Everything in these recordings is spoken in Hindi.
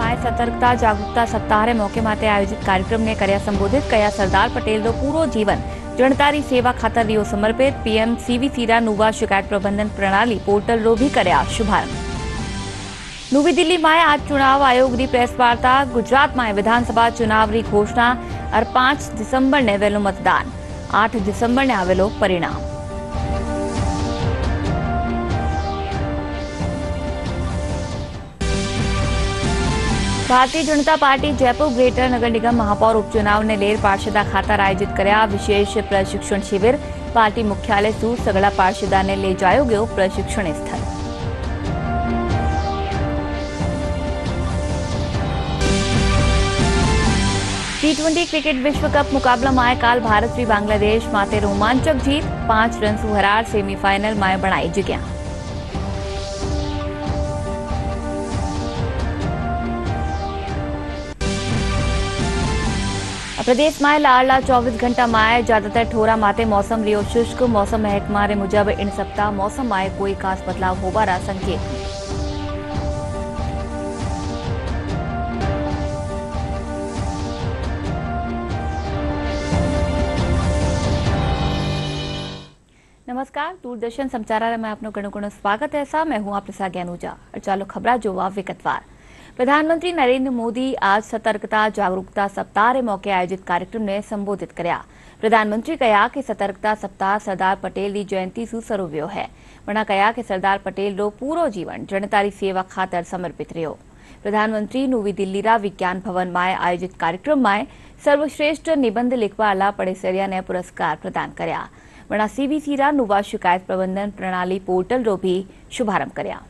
માં સતર્કતા જાગૃતતા સપ્તાહરે મોકે માટે આયોજિત કાર્યક્રમને કર્યા સંબોધિત કર્યા સરદાર પટેલનો પૂરો જીવન જણતારી સેવા ખાતર રહ્યો સમર્પિત પીએમ સીવીસીરા નુવા શિકાયત પ્રબંધન પ્રણાલી પોર્ટલનો भी કર્યા શુભારંભ નવી દિલ્હીમાં आज चुनाव आयोगની प्रेस वार्ता गुजरातમાં विधानसभा चुनावની घोषणा और 5 डिसेम्बरને વહેલું મતદાન 8 डिसेम्बरને આવેલો પરિણામ भारतीय जनता पार्टी जयपुर ग्रेटर नगर निगम महापौर उपचुनाव ने लेर पार्षदा खातर आयोजित કર્યા विशेष प्रशिक्षण शिविर पार्टी मुख्यालय सूर सगड़ा पार्षदा ने ले जायो गयो प्रशिक्षण स्थल T20 क्रिकेट विश्व कप मुकाबला में काल भारत भी बांग्लादेश माते रोमांचक जीत 5 रन से हरार सेमीफाइनल में बनाई जगह प्रदेश में लाडला 24 घंटा में ज्यादातर ठोरा माते मौसम रियो शुष्क मौसम महकमा रे मुजब इन सप्ताह मौसम में कोई खास बदलाव होबारा संकेत नमस्कार दूरदर्शन समाचार में आपनो घणो स्वागत है। मैं हूं आपके साथ ज्ञानूजा और चालो खबरा जोवा विगतवार। प्रधानमंत्री नरेंद्र मोदी आज सतर्कता जागरूकता सप्ताह रे मौके आयोजित कार्यक्रम ने संबोधित कर्या। प्रधानमंत्री कहा कि सतर्कता सप्ताह सरदार पटेल की जयंती से शुरू हुयो है। वणा कहा कि सरदार पटेल रो पूरो जीवन जनतारी सेवा खातर समर्पित रह्यो। प्रधानमंत्री नवी दिल्ली रा विज्ञान भवन में आयोजित कार्यक्रम में सर्वश्रेष्ठ निबंध लिखवाला पड़ेसरिया ने पुरस्कार प्रदान कर्या। वणा सीवीसीरा नुवा शिकायत प्रबंधन प्रणाली पोर्टल रो भी शुभारंभ कर्या।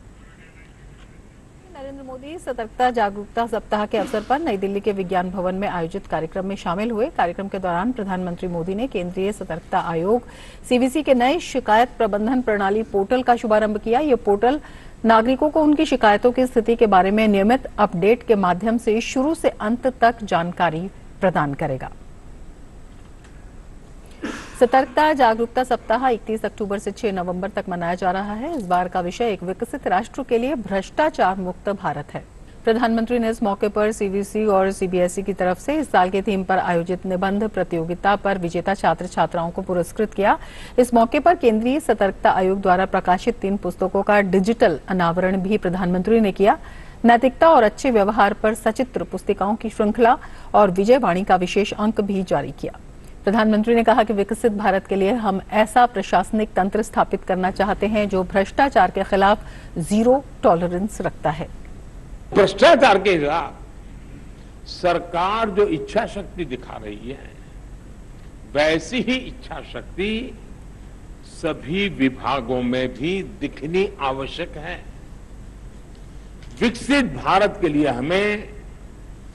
नरेंद्र मोदी सतर्कता जागरूकता सप्ताह के अवसर पर नई दिल्ली के विज्ञान भवन में आयोजित कार्यक्रम में शामिल हुए। कार्यक्रम के दौरान प्रधानमंत्री मोदी ने केंद्रीय सतर्कता आयोग सीवीसी के नए शिकायत प्रबंधन प्रणाली पोर्टल का शुभारंभ किया। ये पोर्टल नागरिकों को उनकी शिकायतों की स्थिति के बारे में नियमित अपडेट के माध्यम से शुरू से अंत तक जानकारी प्रदान करेगा। सतर्कता जागरूकता सप्ताह 31 अक्टूबर से 6 नवंबर तक मनाया जा रहा है। इस बार का विषय एक विकसित राष्ट्र के लिए भ्रष्टाचार मुक्त भारत है। प्रधानमंत्री ने इस मौके पर सीवीसी और सीबीएसई की तरफ से इस साल के थीम पर आयोजित निबंध प्रतियोगिता पर विजेता छात्र छात्राओं को पुरस्कृत किया। इस मौके पर केंद्रीय सतर्कता आयोग द्वारा प्रकाशित 3 पुस्तकों का डिजिटल अनावरण भी प्रधानमंत्री ने किया। नैतिकता और अच्छे व्यवहार पर सचित्र पुस्तिकाओं की श्रृंखला और विजयवाणी का विशेष अंक भी जारी किया। प्रधानमंत्री ने कहा कि विकसित भारत के लिए हम ऐसा प्रशासनिक तंत्र स्थापित करना चाहते हैं जो भ्रष्टाचार के खिलाफ जीरो टॉलरेंस रखता है। भ्रष्टाचार के खिलाफ सरकार जो इच्छा शक्ति दिखा रही है वैसी ही इच्छा शक्ति सभी विभागों में भी दिखनी आवश्यक है। विकसित भारत के लिए हमें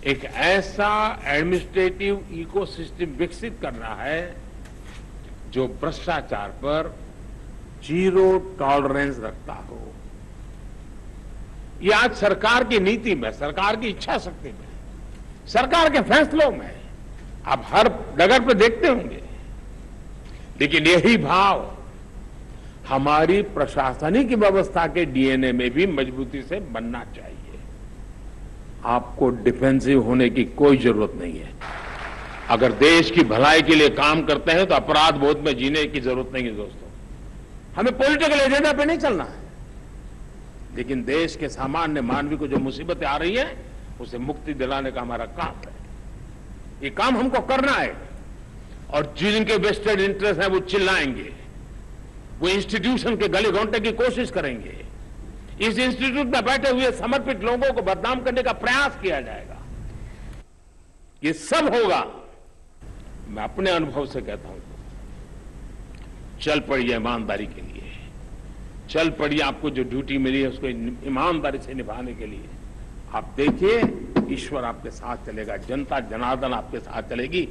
एक ऐसा एडमिनिस्ट्रेटिव इकोसिस्टम विकसित करना है जो भ्रष्टाचार पर जीरो टॉलरेंस रखता हो। ये आज सरकार की नीति में, सरकार की इच्छा शक्ति में, सरकार के फैसलों में आप हर डगर पर देखते होंगे। लेकिन यही भाव हमारी प्रशासनिक व्यवस्था के डीएनए में भी मजबूती से बनना चाहिए। आपको डिफेंसिव होने की कोई जरूरत नहीं है। अगर देश की भलाई के लिए काम करते हैं तो अपराध बोध में जीने की जरूरत नहीं है दोस्तों। हमें पॉलिटिकल एजेंडा पे नहीं चलना है, लेकिन देश के सामान्य मानवी को जो मुसीबतें आ रही है उसे मुक्ति दिलाने का हमारा काम है। ये काम हमको करना है और जिनके वेस्टेड इंटरेस्ट है वो चिल्लाएंगे, वो इंस्टीट्यूशन के गले घोंटने की कोशिश करेंगे। इस इंस्टीट्यूट में बैठे हुए समर्पित लोगों को बदनाम करने का प्रयास किया जाएगा। ये सब होगा। मैं अपने अनुभव से कहता हूं, चल पड़िए ईमानदारी के लिए, चल पड़िए आपको जो ड्यूटी मिली है उसको ईमानदारी से निभाने के लिए। आप देखिए ईश्वर आपके साथ चलेगा, जनता जनार्दन आपके साथ चलेगी।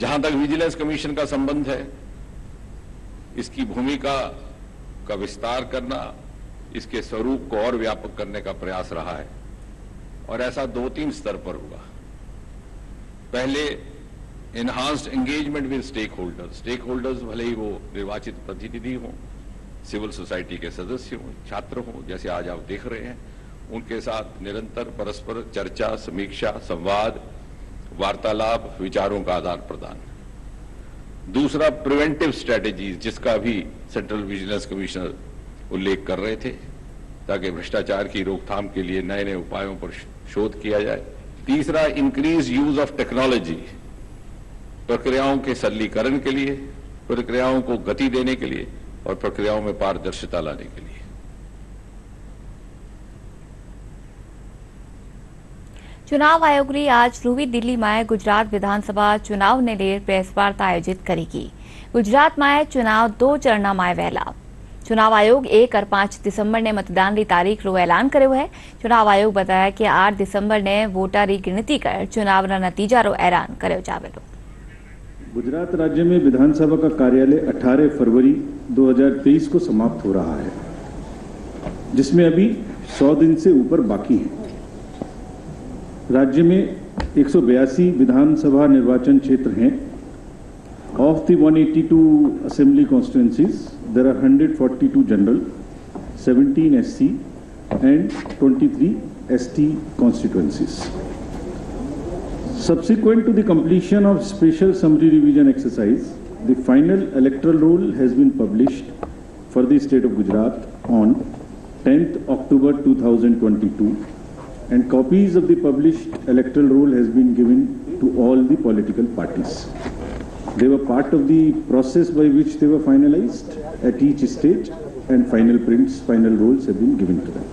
जहां तक विजिलेंस कमीशन का संबंध है, इसकी भूमिका का विस्तार करना, इसके स्वरूप को और व्यापक करने का प्रयास रहा है और ऐसा 2-3 स्तर पर हुआ। पहले enhanced engagement with stakeholders भले ही वो निर्वाचित प्रतिनिधि हों, सिविल सोसाइटी के सदस्य हों, छात्र हों, जैसे आज आप देख रहे हैं, उनके साथ निरंतर परस्पर चर्चा, समीक्षा, संवाद, वार्तालाप, विचारों का आदान प्रदान। दूसरा, प्रिवेंटिव स्ट्रेटेजीज, जिसका भी सेंट्रल विजिलेंस कमिश्नर उल्लेख कर रहे थे, ताकि भ्रष्टाचार की रोकथाम के लिए नए नए उपायों पर शोध किया जाए। तीसरा, इंक्रीज यूज ऑफ टेक्नोलॉजी, प्रक्रियाओं के सरलीकरण के लिए, प्रक्रियाओं को गति देने के लिए और प्रक्रियाओं में पारदर्शिता लाने के लिए। चुनाव आयोग ने आज नवी दिल्ली में गुजरात विधानसभा चुनाव ने लेर प्रेस वार्ता आयोजित करी की। गुजरात में चुनाव 2 चरण में वहेला। चुनाव आयोग 1 और 5 दिसंबर ने मतदान की तारीख रो ऐलान कर्यो है। चुनाव आयोग बताया कि 8 दिसंबर ने वोटर की गिनती कर चुनाव नतीजा रो ऐलान कर्यो जावेलो। गुजरात राज्य में विधानसभा का कार्यालय 18 फरवरी 2023 को समाप्त हो रहा है, जिसमें अभी 100 दिन से ऊपर बाकी हैं। राज्य में 182 विधानसभा निर्वाचन क्षेत्र हैं। Of the 182 assembly constituencies there are 142 general, 17 SC and 23 ST constituencies. Subsequent to the completion of special summary revision exercise, the final electoral roll has been published for the state of Gujarat on 10th October 2022, and copies of the published electoral roll has been given to all the political parties. They were part of the process by which they were finalized at each stage, and final prints, final rolls have been given to them.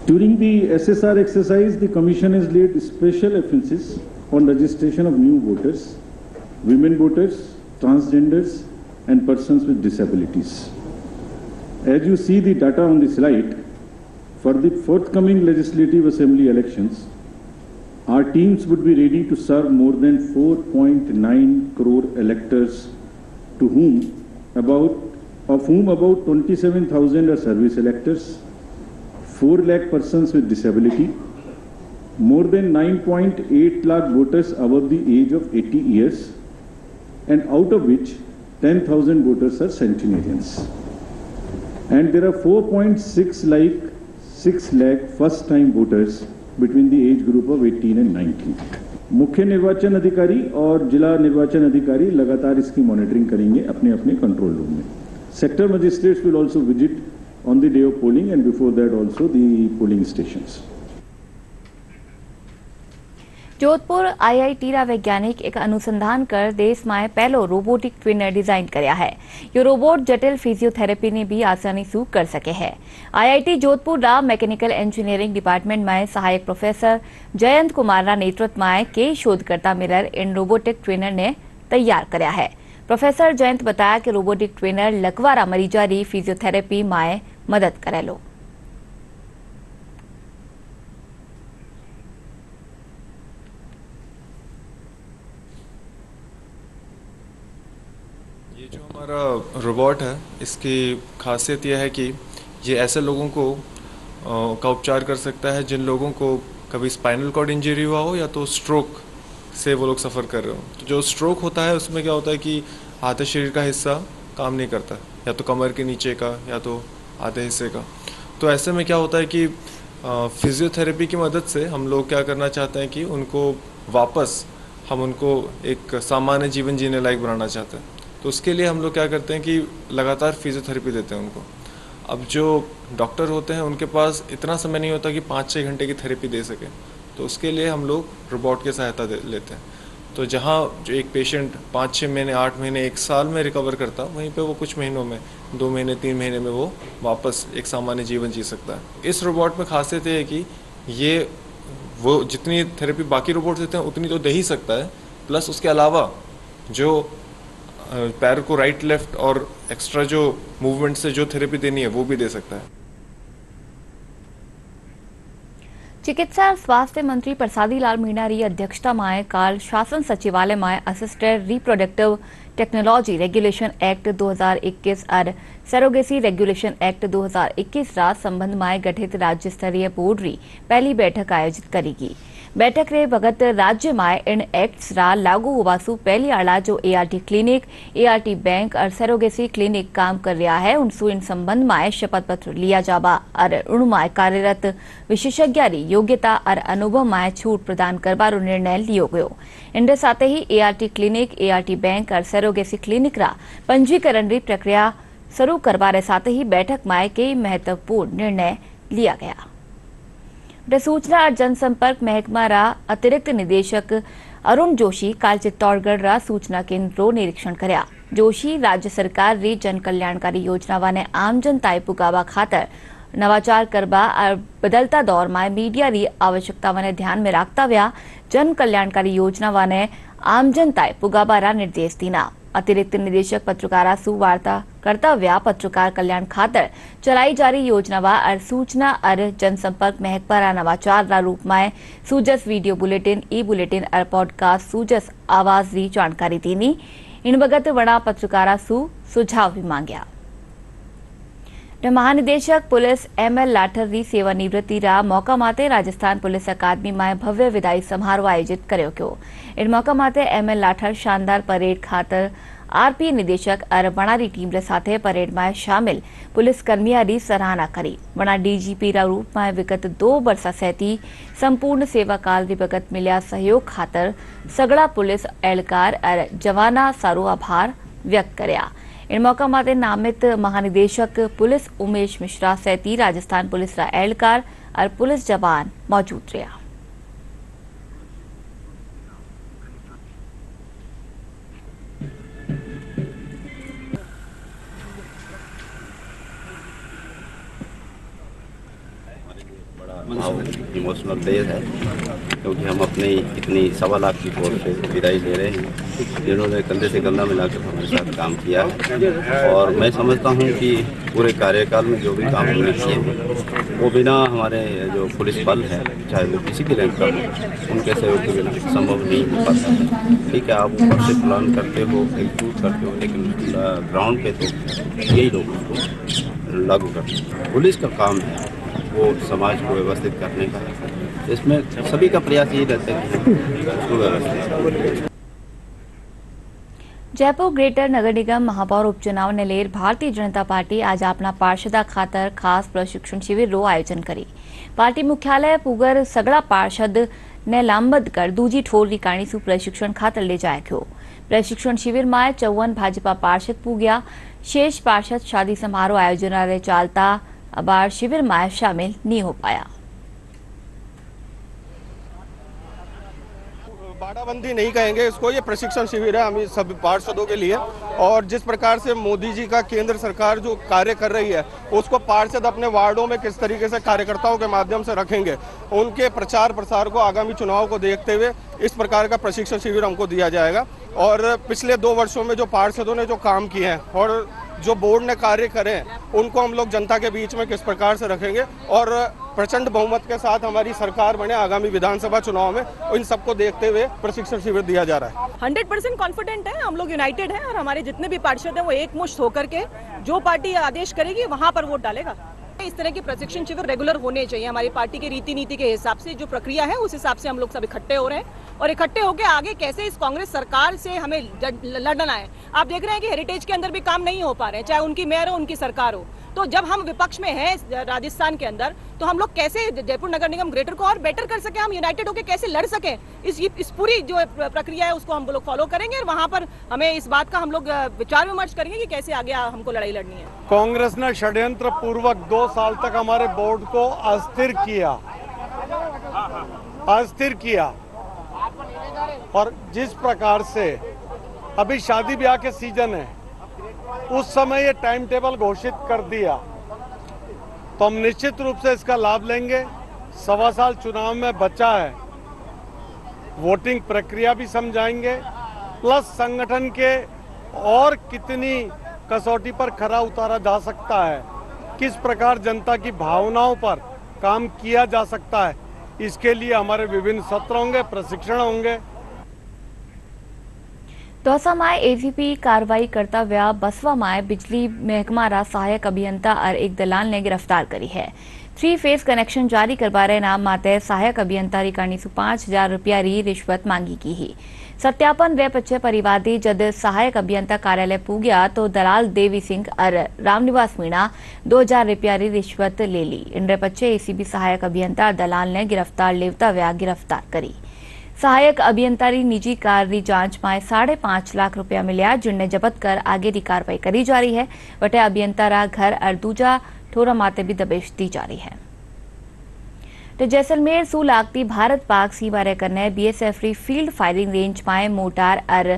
During the SSR exercise, the Commission has laid special emphasis on registration of new voters, women voters, transgenders, and persons with disabilities. As you see the data on the slide, for the forthcoming legislative assembly elections, our teams would be ready to serve more than 4.9 crore electors, of whom about 27,000 are service electors, 4 lakh persons with disability, more than 9.8 lakh voters above the age of 80 years, and out of which 10,000 voters are centenarians. And there are 4.6 lakh first-time voters between the age group of 18 and 19. मुख्य निर्वाचन अधिकारी और जिला निर्वाचन अधिकारी लगातार इसकी मॉनिटरिंग करेंगे अपने अपने कंट्रोल रूम में. Sector magistrates will also visit on the day of polling and before that also the polling stations. Jodhpur IIT रा वैज्ञानिक एक अनुसंधान कर देश में पहलो रोबोटिक ट्विनर डिजाइन करया है। ये रोबोट जटिल फिजियोथेरेपी ने भी आसानी से कर सके है। IIT जोधपुर रा मैकेनिकल इंजीनियरिंग डिपार्टमेंट में सहायक प्रोफेसर जयंत कुमार रा नेतृत्व में कई शोधकर्ता मिलकर इन रोबोटिक ट्विनर ने तैयार करया है। प्रोफेसर जयंत बताया कि रोबोटिक ट्विनर लकवारा मरीजा री फिजियोथेरेपी में मदद करेलो। ये जो हमारा रोबोट है, इसकी खासियत यह है कि ये ऐसे लोगों को का उपचार कर सकता है जिन लोगों को कभी स्पाइनल कॉर्ड इंजरी हुआ हो या तो स्ट्रोक से वो लोग सफ़र कर रहे हो। तो जो स्ट्रोक होता है उसमें क्या होता है कि आधे शरीर का हिस्सा काम नहीं करता, या तो कमर के नीचे का या तो आधे हिस्से का। तो ऐसे में क्या होता है कि फिजियोथेरेपी की मदद से हम लोग क्या करना चाहते हैं कि उनको वापस हम उनको एक सामान्य जीवन जीने लायक बनाना चाहते हैं। तो उसके लिए हम लोग क्या करते हैं कि लगातार फिजियोथेरेपी देते हैं उनको। अब जो डॉक्टर होते हैं उनके पास इतना समय नहीं होता कि 5-6 घंटे की थेरेपी दे सकें, तो उसके लिए हम लोग रोबोट की सहायता लेते हैं। तो जहाँ जो एक पेशेंट 5-6 महीने, 8 महीने, 1 साल में रिकवर करता, वहीं पे वो कुछ महीनों में, 2 महीने, 3 महीने में वो वापस एक सामान्य जीवन जी सकता है। इस रोबोट में खासियत ये है कि ये वो जितनी थेरेपी बाकी रोबोट देते हैं उतनी तो दे ही सकता है, प्लस उसके अलावा जो पैर को राइट लेफ्ट और एक्स्ट्रा जो मूवमेंट से जो थेरेपी देनी है वो भी दे सकता है। चिकित्सा और स्वास्थ्य मंत्री प्रसादी लाल मीणा री अध्यक्षता में काल शासन सचिवालय में assisted reproductive technology regulation act 2021 और सरोगेसी रेगुलेशन एक्ट 2021 रा संबंध में गठित राज्य स्तरीय बोर्ड री पहली बैठक आयोजित करेगी। बैठक रे भगत राज्य में इन एक्ट्स रा लागू होवासु पहली आला जो एआरटी क्लिनिक, एआरटी बैंक और सरोगेसी क्लिनिक काम कर रहा है उनसु इन संबंध में शपथ पत्र लिया जाबा और उनमें कार्यरत विशेषज्ञारी योग्यता और अनुभव में छूट प्रदान करवारो निर्णय लियो गयो। इनके साथ ही एआरटी क्लिनिक, एआरटी बैंक और सरोगेसी क्लिनिक रा पंजीकरण री प्रक्रिया शुरू करवारे साथ ही बैठक में कई महत्वपूर्ण निर्णय लिया गया। सूचना और जनसंपर्क महकमा रा अतिरिक्त निदेशक अरुण जोशी काल चित्तौड़गढ़ रा सूचना केंद्र रो निरीक्षण कर्या। जोशी राज्य सरकार री जन कल्याणकारी योजनावा ने आम जनताए पुगावा खातर नवाचार करवा और बदलता दौर में मीडिया री आवश्यकतावा ने ध्यान में राखता व्या जन कल्याणकारी योजनावा ने आम जनताए पुगावा रा निर्देश दीना। अतिरिक्त निदेशक पत्रकारा सु वार्ता करता व्या पत्रकार कल्याण खातर चलाई जा रही योजनावा और सूचना और जनसंपर्क महकमा रा नवाचार रा रूप में सूजस वीडियो बुलेटिन, ई बुलेटिन और पॉडकास्ट सूजस आवाज री जानकारी दीनी। इन बगत वड़ा पत्रकारा सु सुझाव भी मांग्या। महानिदेशक पुलिस एमएल लाठर री सेवानिवृत्ति रा मौका माते राजस्थान पुलिस अकादमी में भव्य विदाई समारोह आयोजित कर्यो गयो। इन मौका माते एमएल लाठर शानदार परेड खातर आरपी निदेशक और वणारी टीम रे साथे परेड में शामिल पुलिस कर्मिया री सराहना करी। वणा डीजीपी रा रूप में विगत 2 वर्षा सहती संपूर्ण सेवा काल री बगत मिल्या सहयोग खातर सगड़ा पुलिस एहलकार और जवाना सारो आभार व्यक्त कर्या। इन मौका माते नामित महानिदेशक पुलिस उमेश मिश्रा सैती राजस्थान पुलिस रा एहलकार और पुलिस जवान मौजूद रहा। इमोशनल डे है क्योंकि हम अपने इतनी 1.25 लाख की फोर्स से विदाई ले रहे हैं जिन्होंने कंधे से कंधा मिलाकर हमारे साथ काम किया है। और मैं समझता हूं कि पूरे कार्यकाल में जो भी काम हमने किए हैं वो बिना हमारे जो पुलिस बल है चाहे वो किसी भी रैंक का हो उनके सहयोग के बिना संभव नहीं हो पाता है। ठीक है, आप ऊपर से प्लान करते हो, एग्जीक्यूट करते हो, लेकिन ग्राउंड पे तो यही लोग उसको लागू करते हैं। पुलिस का काम है वो समाज को व्यवस्थित करने का है। इसमें सभी का प्रयास यही रहता है कि उसको व्यवस्थित। जयपुर ग्रेटर नगर निगम महापौर उपचुनाव ने लेर भारतीय जनता पार्टी आज अपना पार्षदा खातर खास प्रशिक्षण शिविर रो आयोजन करी। पार्टी मुख्यालय पुगर सगड़ा पार्षद ने लामबद कर दूजी ठोर री काणी सु प्रशिक्षण खातर ले जाया गयो। प्रशिक्षण शिविर में 54 भाजपा पार्षद पूग्या। शेष पार्षद शादी समारोह आयोजन रे चालता अबार शिविर में शामिल नहीं हो पाया। बाड़ाबंदी नहीं कहेंगे इसको, ये प्रशिक्षण शिविर है हम सभी पार्षदों के लिए। और जिस प्रकार से मोदी जी का केंद्र सरकार जो कार्य कर रही है उसको पार्षद अपने वार्डों में किस तरीके से कार्यकर्ताओं के माध्यम से रखेंगे, उनके प्रचार प्रसार को आगामी चुनाव को देखते हुए इस प्रकार का प्रशिक्षण शिविर हमको दिया जाएगा। और पिछले 2 वर्षों में जो पार्षदों ने जो काम किए हैं और जो बोर्ड ने कार्य करे उनको हम लोग जनता के बीच में किस प्रकार से रखेंगे और प्रचंड बहुमत के साथ हमारी सरकार बने आगामी विधानसभा चुनाव में, इन सबको देखते हुए प्रशिक्षण शिविर दिया जा रहा है। 100% कॉन्फिडेंट है, हम लोग यूनाइटेड हैं और हमारे जितने भी पार्षद हैं वो एकमुश्त होकर के जो पार्टी आदेश करेगी वहां पर वोट डालेगा। इस तरह की प्रशिक्षण शिविर रेगुलर होने चाहिए। हमारी पार्टी के रीति नीति के हिसाब से जो प्रक्रिया है उस हिसाब से हम लोग सब इकट्ठे हो रहे हैं और इकट्ठे होकर आगे कैसे इस कांग्रेस सरकार से हमें लड़ना है। आप देख रहे हैं कि हेरिटेज के अंदर भी काम नहीं हो पा रहे हैं, चाहे उनकी मेयर हो उनकी सरकार हो। तो जब हम विपक्ष में हैं राजस्थान के अंदर तो हम लोग कैसे जयपुर नगर निगम ग्रेटर को और बेटर कर सके, हम यूनाइटेड होकर कैसे लड़ सके, इस पूरी जो प्रक्रिया है उसको हम लोग फॉलो करेंगे और वहां पर हमें इस बात का हम लोग विचार विमर्श करेंगे कि कैसे आगे हमको लड़ाई लड़नी है। कांग्रेस ने षड्यंत्र पूर्वक 2 साल तक हमारे बोर्ड को अस्थिर किया और जिस प्रकार से अभी शादी ब्याह के सीजन है उस समय ये टाइम टेबल घोषित कर दिया तो हम निश्चित रूप से इसका लाभ लेंगे। 1.25 साल चुनाव में बचा है, वोटिंग प्रक्रिया भी समझाएंगे, प्लस संगठन के और कितनी कसौटी पर खरा उतारा जा सकता है, किस प्रकार जनता की भावनाओं पर काम किया जा सकता है, इसके लिए हमारे विभिन्न सत्र होंगे, प्रशिक्षण होंगे। दौसा में एजीपी कार्रवाई करता व्या बसवा में बिजली महकमा रा सहायक अभियंता और एक दलाल ने गिरफ्तार करी है। थ्री फेज कनेक्शन जारी करवारे नाम माते सहायक अभियंता काणी 5000 रुपया रिश्वत मांगी की ही। सत्यापन वे पछे परिवादी जद सहायक अभियंता कार्यालय पूग्या तो दलाल देवी सिंह और रामनिवास मीणा 2000 रुपया रिश्वत ले ली। इन पछे एसीबी सहायक अभियंता दलाल ने गिरफ्तार लेवता व्या गिरफ्तार करी। सहायक अभियंता निजी कार री जांच में 5.5 लाख रुपया मिल्या, जिनने जब्त कर आगे की कार्रवाई करी जा रही है। वटे अभियंता घर और दूजा ठोरा माते भी दबिश दी जा रही है। तो जैसलमेर सू लागती भारत पाक सीमा रे कने बीएसएफ री फील्ड फायरिंग रेंज में मोटार और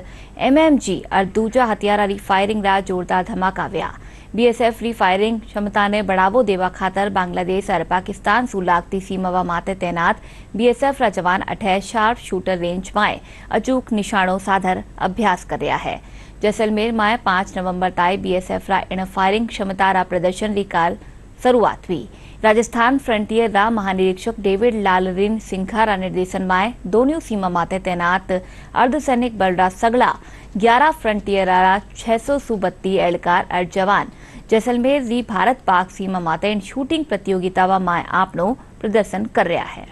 एमएमजी और दूजा हथियारा री फायरिंग रा जोरदार धमाका व्या। बीएसएफ री फायरिंग क्षमता ने बढ़ावो देवा खातर बांग्लादेश और पाकिस्तान सू लागती सीमावा माते तैनात बीएसएफ रा जवान 28 शार्प शूटर रेंज में अचूक निशानों साधर अभ्यास कर रहा है। जैसलमेर में 5 नवंबर ताई बीएसएफ रा इन फायरिंग क्षमता रा प्रदर्शन री काल शुरुआत हुई। राजस्थान फ्रंटियर रा महानिरीक्षक डेविड लालरिन सिंघा रा निर्देशन में दोनों सीमा माते तैनात अर्धसैनिक बल रा सगला 11 फ्रंटियर रा 632 एहलकार और जवान जैसलमेर री भारत पाक सीमा माते इन शूटिंग प्रतियोगिता में आपनो प्रदर्शन कर रहा है।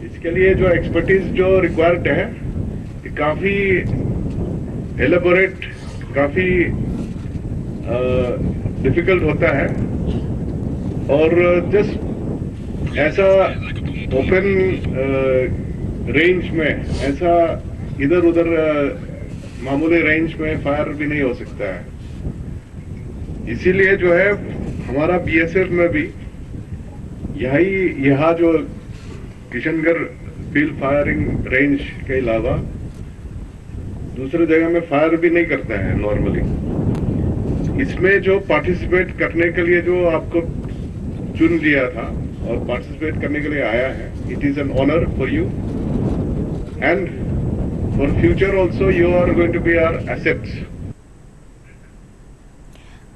इसके लिए जो एक्सपर्टीज जो रिक्वायर्ड है काफी एलेबोरेट, काफी डिफिकल्ट होता है और जस्ट ऐसा ओपन रेंज में, ऐसा इधर उधर मामूली रेंज में फायर भी नहीं हो सकता है। इसीलिए जो है हमारा बीएसएफ में भी यहाँ जो किशनगढ़ फील्ड फायरिंग रेंज के अलावा दूसरे जगह में फायर भी नहीं करता है नॉर्मली। इसमें जो पार्टिसिपेट करने के लिए जो आपको चुन लिया था और पार्टिसिपेट करने के लिए आया है, it is an honour for you and for future also you are going to be our assets.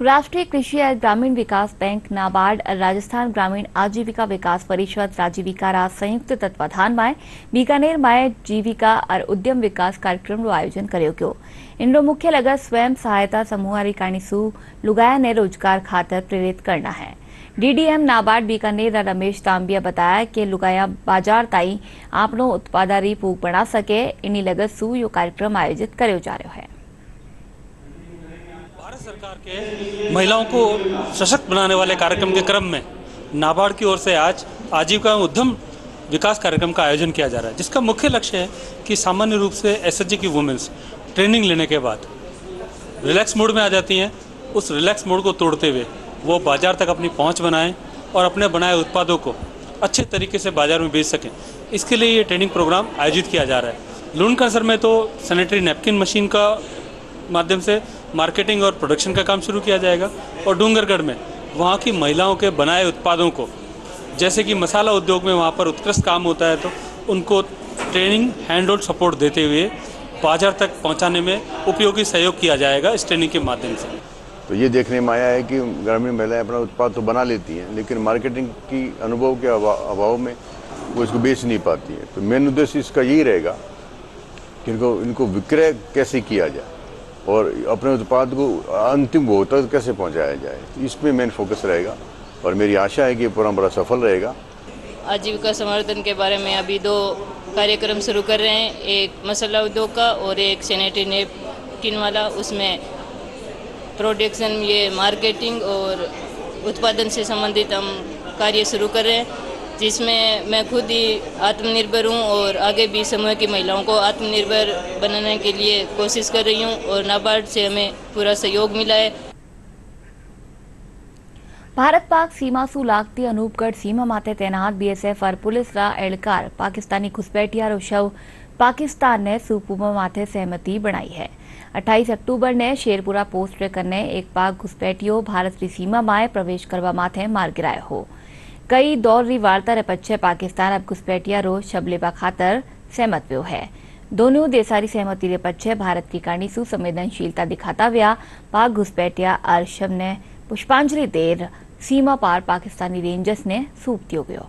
राष्ट्रीय कृषि और ग्रामीण विकास बैंक नाबार्ड और राजस्थान ग्रामीण आजीविका विकास परिषद राजीविका रा संयुक्त तत्वाधान में बीकानेर में जीविका और उद्यम विकास कार्यक्रम रो आयोजन कर्यो गयो। इनरो मुख्य लक्ष्य स्वयं सहायता समूह री काणीसू लुगाया ने रोजगार खातर प्रेरित करना है। डीडीएम नाबार्ड बीकानेर रा रमेश तांबिया बताया कि लुगाया बाजार ताई आपनो उत्पादरी पूग बना सके, इन्हीं लगत सू यो कार्यक्रम आयोजित कर्यो जा रह्यो है। भारत सरकार के महिलाओं को सशक्त बनाने वाले कार्यक्रम के क्रम में नाबार्ड की ओर से आज आजीविका उद्यम विकास कार्यक्रम का आयोजन किया जा रहा है, जिसका मुख्य लक्ष्य है कि सामान्य रूप से एसएचजी की वुमेन्स ट्रेनिंग लेने के बाद रिलैक्स मोड में आ जाती हैं। उस रिलैक्स मोड को तोड़ते हुए वो बाजार तक अपनी पहुंच बनाएं और अपने बनाए उत्पादों को अच्छे तरीके से बाजार में बेच सकें। इसके लिए ये ट्रेनिंग प्रोग्राम आयोजित किया जा रहा है। लूणकसर में तो सैनिटरी नैपकिन मशीन का माध्यम से मार्केटिंग और प्रोडक्शन का काम शुरू किया जाएगा और डूंगरगढ़ में वहाँ की महिलाओं के बनाए उत्पादों को, जैसे कि मसाला उद्योग में वहाँ पर उत्कृष्ट काम होता है, तो उनको ट्रेनिंग हैंड होल्ड सपोर्ट देते हुए बाजार तक पहुँचाने में उपयोगी सहयोग किया जाएगा इस ट्रेनिंग के माध्यम से। तो ये देखने में आया है कि ग्रामीण महिलाएं अपना उत्पाद तो बना लेती हैं, लेकिन मार्केटिंग की अनुभव के अभाव में वो इसको बेच नहीं पाती है। तो मेन उद्देश्य इसका यही रहेगा कि इनको विक्रय कैसे किया जाए और अपने उत्पाद को अंतिम उपभोक्ता तक कैसे पहुंचाया जाए, इसमें मेन फोकस रहेगा और मेरी आशा है कि ये प्रोग्राम बड़ा सफल रहेगा। आजीविका संवर्धन के बारे में अभी 2 कार्यक्रम शुरू कर रहे हैं, एक मसाला उद्योग का और एक सैनिटरी नैपकिन वाला। उसमें प्रोडक्शन, ये मार्केटिंग और उत्पादन से संबंधित हम कार्य शुरू कर रहे हैं, जिसमें मैं खुद ही आत्मनिर्भर हूँ और आगे भी समूह की महिलाओं को आत्मनिर्भर बनाने के लिए कोशिश कर रही हूँ और नाबार्ड से हमें पूरा सहयोग मिला है। भारत पाक सीमा सू लागती अनूपगढ़ सीमा माते तैनात बीएसएफ और पुलिस रा एहलकार पाकिस्तानी घुसपैठिया रो शव पाकिस्तान ने सूपुमा माथे सहमति बनाई है। 28 अक्टूबर ने शेरपुरा पोस्ट करने एक पाक घुसपैठियो भारत की सीमा में प्रवेश करवा माथे मार गिरायो हो। कई दौर री वार्ता रे पछे पाकिस्तान अब घुसपैठिया रो शव लेवा खातर सहमत व्यो है। दोनों देसारी सहमति रे पछे भारत की कारणीसू संवेदनशीलता दिखाता व्या पाक घुसपैठिया और शव ने पुष्पांजलि देर सीमा पार पाकिस्तानी रेंजर्स ने सूप दियो गयो।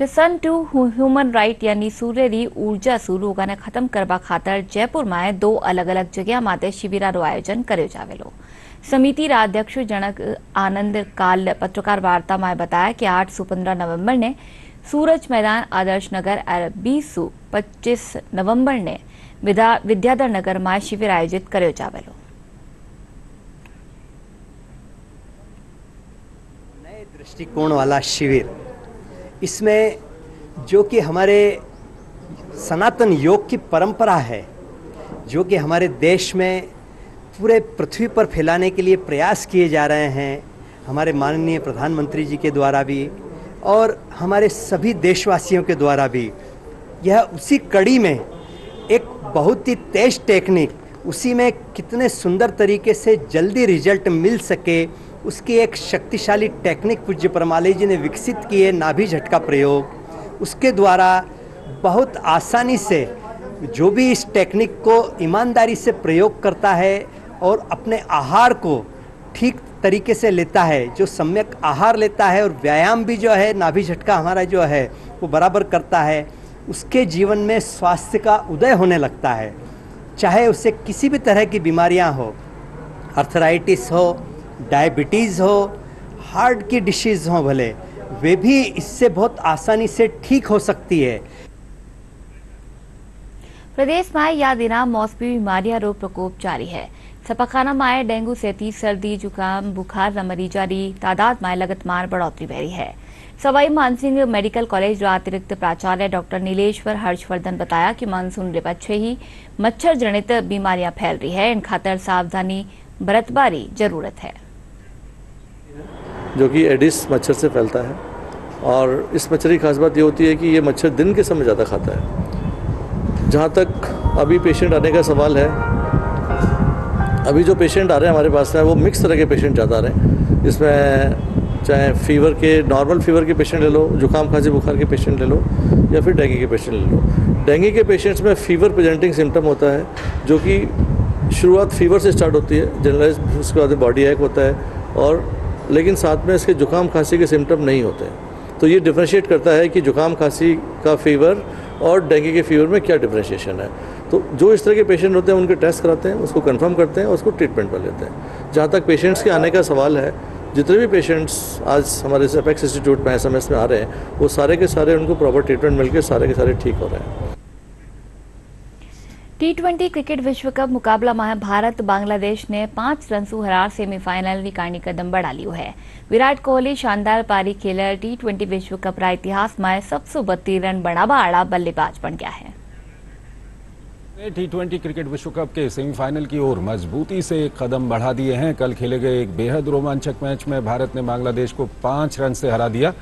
सन टू ह्यूमन राइट यानी सूर्य री ऊर्जा सु रोगाने खत्म करवा खातर जयपुर में 2 अलग-अलग जगह माते शिविरारो आयोजन कर्यो जावेलो। समिति अध्यक्ष जनक आनंद काल पत्रकार वार्ता में बताया कि 8 से 15 नवंबर ने सूरज मैदान आदर्श नगर और 20 से 25 नवंबर ने विद्याधर नगर में शिविर आयोजित कर्यो जावेलो। नए दृष्टिकोण वाला शिविर, इसमें जो कि हमारे सनातन योग की परंपरा है, जो कि हमारे देश में पूरे पृथ्वी पर फैलाने के लिए प्रयास किए जा रहे हैं, हमारे माननीय प्रधानमंत्री जी के द्वारा भी और हमारे सभी देशवासियों के द्वारा भी, यह उसी कड़ी में एक बहुत ही तेज टेक्निक, उसी में कितने सुंदर तरीके से जल्दी रिजल्ट मिल सके, उसकी एक शक्तिशाली टेक्निक पूज्य परमालय जी ने विकसित की है, नाभि झटका प्रयोग। उसके द्वारा बहुत आसानी से जो भी इस टेक्निक को ईमानदारी से प्रयोग करता है और अपने आहार को ठीक तरीके से लेता है, जो सम्यक आहार लेता है और व्यायाम भी जो है नाभि झटका हमारा जो है वो बराबर करता है, उसके जीवन में स्वास्थ्य का उदय होने लगता है। चाहे उसे किसी भी तरह की बीमारियां हो, आर्थराइटिस हो, डायबिटीज़ हो, हार्ट की डिसीज़ हो, भले वे भी इससे बहुत आसानी से ठीक हो सकती है। प्रदेश में या दिना मौसमी बीमारियां रो प्रकोप जारी है। छापाखाना में डेंगू से सर्दी जुकाम बुखार मरीजा की तादाद में लगातार बढ़ोतरी रही है। सवाई मानसिंह मेडिकल कॉलेज अतिरिक्त प्राचार्य डॉक्टर नीलेश्वर हर्षवर्धन बताया कि मानसून के पीछे ही मच्छर जनित बीमारियां फैल रही है, इन खातर सावधानी बरतबारी जरूरत है। जो कि एडिस मच्छर से फैलता है और इस मच्छर की खास बात ये होती है कि ये मच्छर दिन के समय ज़्यादा खाता है। जहाँ तक अभी पेशेंट आने का सवाल है, अभी जो पेशेंट आ रहे हैं हमारे पास में वो मिक्स तरह के पेशेंट ज़्यादा आ रहे हैं। इसमें चाहे फीवर के, नॉर्मल फीवर के पेशेंट ले लो, जुकाम खांसी बुखार के पेशेंट ले लो या फिर डेंगू के पेशेंट ले लो। डेंगू के पेशेंट्स में फीवर प्रेजेंटिंग सिम्टम होता है, जो कि शुरुआत फीवर से स्टार्ट होती है, जनरलाइज, उसके बाद बॉडी एक होता है और लेकिन साथ में इसके जुकाम खांसी के सिम्टम नहीं होते हैं। तो ये डिफ्रेंशिएट करता है कि जुकाम खांसी का फीवर और डेंगू के फीवर में क्या डिफ्रेंशिएशन है। तो जो इस तरह के पेशेंट होते हैं उनके टेस्ट कराते हैं, उसको कंफर्म करते हैं और उसको ट्रीटमेंट पर लेते हैं। जहाँ तक पेशेंट्स के आने का सवाल है, जितने भी पेशेंट्स आज हमारे एपेक्स इंस्टीट्यूट में SMS में आ रहे हैं, वो सारे के सारे उनको प्रॉपर ट्रीटमेंट मिलकर सारे के सारे ठीक हो रहे हैं। T20 क्रिकेट विश्व कप मुकाबला में भारत बांग्लादेश ने 5 रन से हरा सेमीफाइनल विकानी कदम बढ़ा लियो है। विराट कोहली शानदार पारी खेलर T20 विश्व कप रा इतिहास में 732 रन बनावा आड़ा बल्लेबाज बन गया है। T20 क्रिकेट विश्व कप के सेमीफाइनल की ओर मजबूती से एक कदम बढ़ा दिए हैं। कल खेले गए एक बेहद रोमांचक मैच में भारत ने बांग्लादेश को 5 रन से हरा दिया।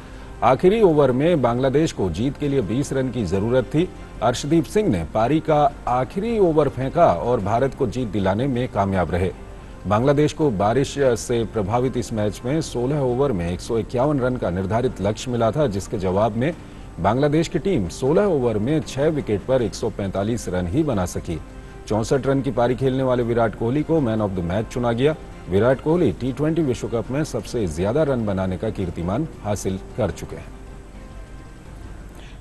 आखिरी ओवर में बांग्लादेश को जीत के लिए 20 रन की जरूरत थी। अर्शदीप सिंह ने पारी का आखिरी ओवर फेंका और भारत को जीत दिलाने में कामयाब रहे। बांग्लादेश को बारिश से प्रभावित इस मैच में 16 ओवर में 151 रन का निर्धारित लक्ष्य मिला था, जिसके जवाब में बांग्लादेश की टीम 16 ओवर में 6 विकेट पर 145 रन ही बना सकी। 64 रन की पारी खेलने वाले विराट कोहली को मैन ऑफ द मैच चुना गया। विराट कोहली T20 विश्व कप में सबसे ज्यादा रन बनाने का कीर्तिमान हासिल कर चुके हैं।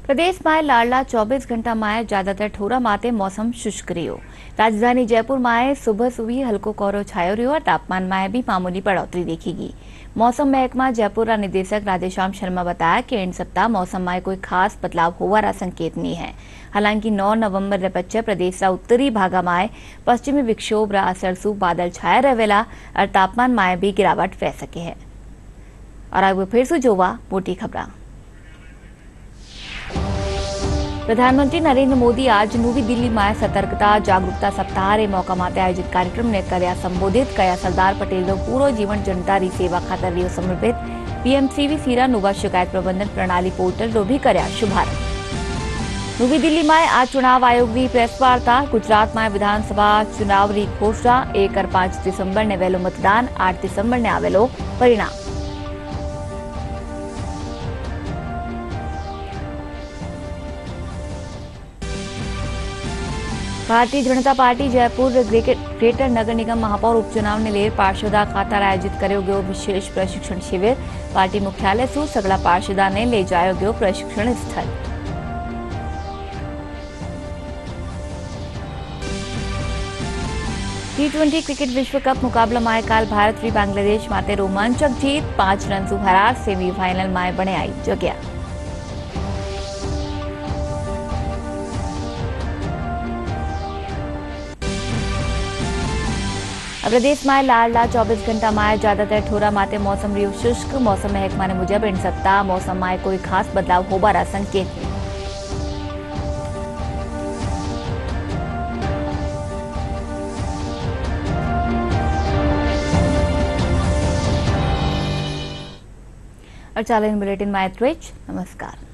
प्रदेश में लाडला 24 घंटा में ज्यादातर ठोरा माते मौसम शुष्क रहो। राजधानी जयपुर में सुबह सुबह हल्को कोहरो छायो रहो और तापमान में भी मामूली बढ़ोतरी देखी। मौसम महकमा जयपुर का निदेशक राधेश्याम शर्मा बताया कि इन सप्ताह मौसम में कोई खास बदलाव होवा संकेत नहीं है। हालांकि 9 नवंबर रे पच्चे प्रदेश का उत्तरी भागा में पश्चिमी विक्षोभ रा असर सु बादल छाया रहेला और तापमान में भी गिरावट रह सके है। और आगे फिर से जोवा मोटी खबरा। प्रधानमंत्री नरेंद्र मोदी आज नवी दिल्ली में सतर्कता जागरूकता सप्ताह रे मौका माते आयोजित कार्यक्रम ने कर्या संबोधित कया सरदार पटेल रो पूरो जीवन जनता री सेवा खातर रियो समर्पित। PMCV सीरा नुवा शिकायत प्रबंधन प्रणाली पोर्टल रो भी कर्या शुभारंभ। नवी दिल्ली में आज चुनाव आयोग की प्रेस वार्ता। गुजरात में विधानसभा चुनाव री घोषणा 1 और 5 दिसंबर ने वेलो मतदान, 8 दिसंबर ने आवेलो परिणाम। भारतीय जनता पार्टी जयपुर ग्रेटर नगर निगम महापौर उपचुनाव ने लेर पार्षदा खातर आयोजित कर्यो गयो विशेष प्रशिक्षण शिविर। पार्टी मुख्यालय सु सगड़ा पार्षदा ने ले जायो गयो प्रशिक्षण स्थल। T20 क्रिकेट विश्व कप मुकाबला में काल भारत वी बांग्लादेश माटे रोमांचक जीत 5 रन सु हरार सेमीफाइनल में बने आई जगह। प्रदेश में लाडला 24 घंटा में ज्यादातर ठोरा माटे मौसम रह्यो शुष्क। मौसम महकमा ने मुजब इन सप्ताह मौसम में कोई खास बदलाव होबारा संकेत नहीं। और चालन बुलेटिन में एतरो ज। नमस्कार।